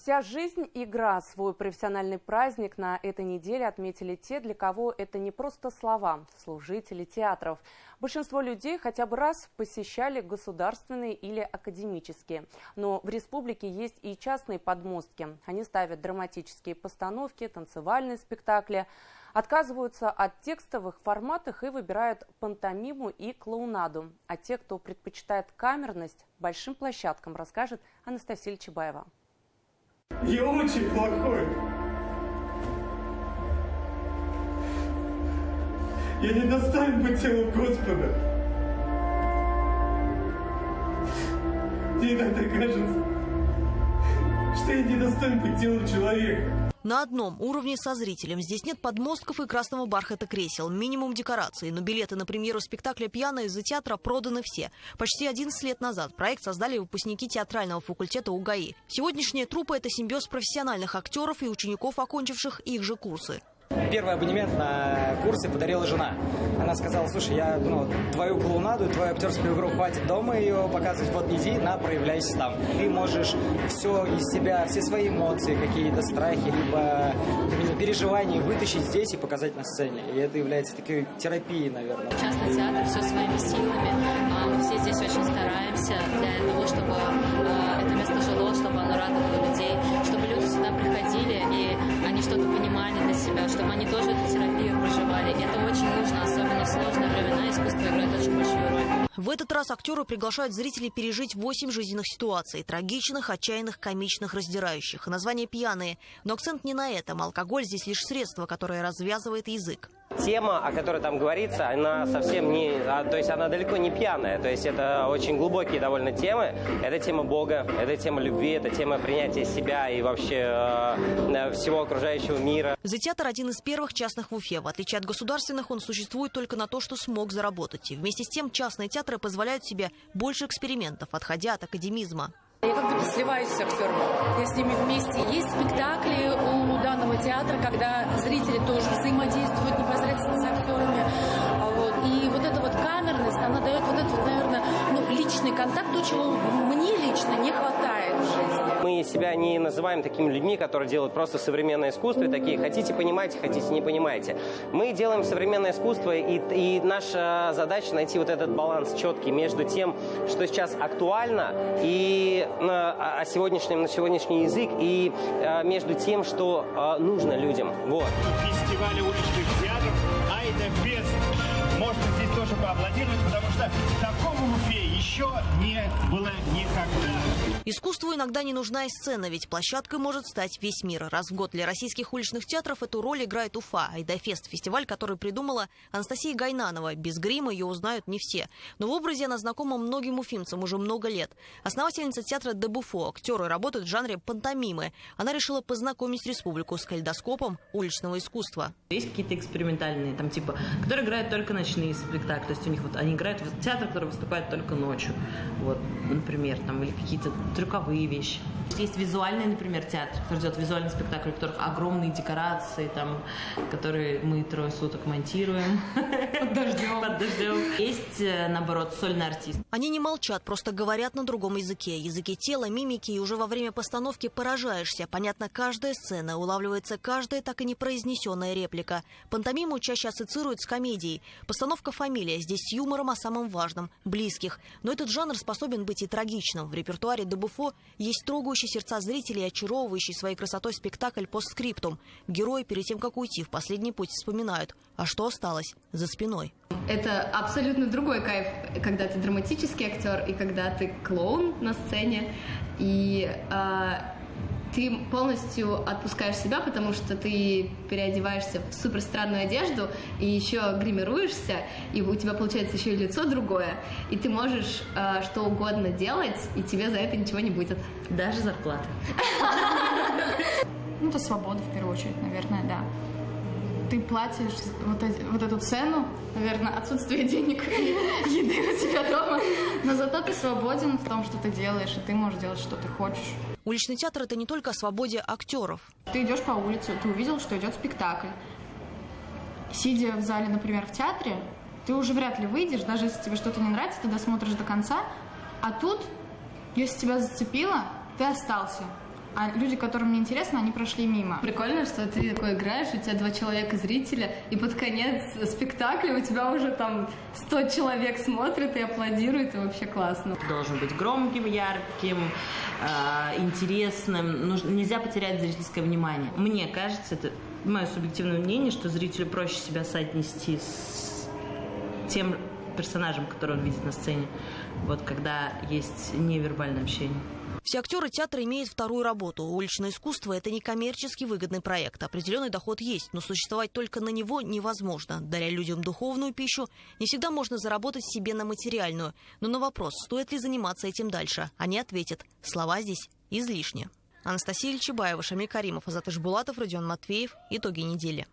Вся жизнь – игра. Свой профессиональный праздник на этой неделе отметили те, для кого это не просто слова – служители театров. Большинство людей хотя бы раз посещали государственные или академические. Но в республике есть и частные подмостки. Они ставят драматические постановки, танцевальные спектакли, отказываются от текстовых форматов и выбирают пантомиму и клоунаду. А те, кто предпочитает камерность, большим площадкам, расскажет Анастасия Чебаева. Я очень плохой. Я не достоин быть телом Господа. Мне иногда кажется, что я не достоин быть телом человека. На одном уровне со зрителем. Здесь нет подмостков и красного бархата кресел. Минимум декораций. Но билеты на премьеру спектакля «Пьяная» из-за театра проданы все. Почти 11 лет назад проект создали выпускники театрального факультета УГАИ. Сегодняшняя труппа – это симбиоз профессиональных актеров и учеников, окончивших их же курсы. Первый абонемент на курсы подарила жена. Она сказала: слушай, я твою клоунаду, твою актерскую игру хватит дома ее показывать, вот иди, проявляйся там. Ты можешь все из себя, все свои эмоции, какие-то страхи, либо переживания вытащить здесь и показать на сцене. И это является такой терапией, наверное. Частный театр, все своими силами. Мы все здесь очень стараемся для того, чтобы это место жило, чтобы оно радовало людей, чтобы люди сюда приходили и они что-то понимали для себя, чтобы они тоже эту терапию проживали. И это очень нужно, особенно в сложные времена. Искусство играет очень большую роль. В этот раз актеры приглашают зрителей пережить 8 жизненных ситуаций. Трагичных, отчаянных, комичных, раздирающих. Название «Пьяные». Но акцент не на этом. Алкоголь здесь лишь средство, которое развязывает язык. Тема, о которой там говорится, она совсем не... То есть она далеко не пьяная. То есть это очень глубокие довольно темы. Это тема Бога, это тема любви, это тема принятия себя и вообще всего окружающего мира. «Зоотеатр» – один из первых частных в Уфе. В отличие от государственных, он существует только на то, что смог заработать. И вместе с тем частные театры позволяют себе больше экспериментов, отходя от академизма. Я как будто сливаюсь с актерами. Я с ними вместе. Есть спектакли у данного театра, когда зрители тоже взаимодействуют непосредственно с актерами. И вот эта вот камерность, она дает вот этот, наверное, личный контакт, то, чего мне лично не хватает в жизни. Мы себя не называем такими людьми, которые делают просто современное искусство, и такие: хотите понимаете, хотите не понимаете. Мы делаем современное искусство, и наша задача найти вот этот баланс четкий между тем, что сейчас актуально, и на сегодняшний язык, и между тем, что нужно людям. Вот. Фестивале уличных театров «Айда Фест». Можно здесь тоже поаплодировать, потому что такого в Уфе еще не было никогда. Искусству иногда не нужна и сцена, ведь площадкой может стать весь мир. Раз в год для российских уличных театров эту роль играет Уфа. «Айдафест» – фестиваль, который придумала Анастасия Гайнанова. Без грима ее узнают не все. Но в образе она знакома многим уфимцам уже много лет. Основательница театра «Дебуфо». Актеры работают в жанре пантомимы. Она решила познакомить республику с калейдоскопом уличного искусства. Есть какие-то экспериментальные, которые играют только ночные спектакли. То есть у них они играют в театр, который выступает только ночью. Например, или какие-то трюковые вещи. Есть визуальный, например, театр, который делает визуальный спектакль, у которых огромные декорации, которые мы 3 суток монтируем. Под дождем. Есть, наоборот, сольный артист. Они не молчат, просто говорят на другом языке. Языке тела, мимики, и уже во время постановки поражаешься. Понятна каждая сцена, улавливается каждая так и не произнесенная реплика. Пантомиму чаще ассоциируют с комедией. Постановка «Фамилия». Здесь с юмором о самом важном – близких. Но этот жанр способен быть и трагичным. В репертуаре «Дебуфо» есть трогающий сердца зрителей, очаровывающий своей красотой спектакль постскриптум. Герои перед тем, как уйти в последний путь, вспоминают, а что осталось за спиной. Это абсолютно другой кайф, когда ты драматический актер и когда ты клоун на сцене. И ты полностью отпускаешь себя, потому что ты переодеваешься в супер странную одежду и еще гримируешься, и у тебя получается еще и лицо другое, и ты можешь что угодно делать, и тебе за это ничего не будет. Даже зарплата. Это свобода в первую очередь, наверное, да. Ты платишь вот эту цену, наверное, отсутствие денег и еды у тебя дома, но зато ты свободен в том, что ты делаешь, и ты можешь делать, что ты хочешь. Уличный театр – это не только о свободе актеров. Ты идешь по улице, ты увидел, что идет спектакль. Сидя в зале, например, в театре, ты уже вряд ли выйдешь, даже если тебе что-то не нравится, ты досмотришь до конца. А тут, если тебя зацепило, ты остался. А люди, которым не интересно, они прошли мимо. Прикольно, что ты такой играешь, у тебя 2 человека зрителя, и под конец спектакля у тебя уже там 100 человек смотрит и аплодирует, и вообще классно. Должен быть громким, ярким, интересным. Нельзя потерять зрительское внимание. Мне кажется, это мое субъективное мнение, что зрителю проще себя соотнести с тем персонажем, который он видит на сцене, вот когда есть невербальное общение. Все актеры театра имеют вторую работу. Уличное искусство – это не коммерчески выгодный проект. Определенный доход есть, но существовать только на него невозможно. Даря людям духовную пищу, не всегда можно заработать себе на материальную. Но на вопрос, стоит ли заниматься этим дальше, они ответят – слова здесь излишни. Анастасия Ильчебаева, Шамиль Каримов, Азат Ишбулатов, Родион Матвеев. Итоги недели.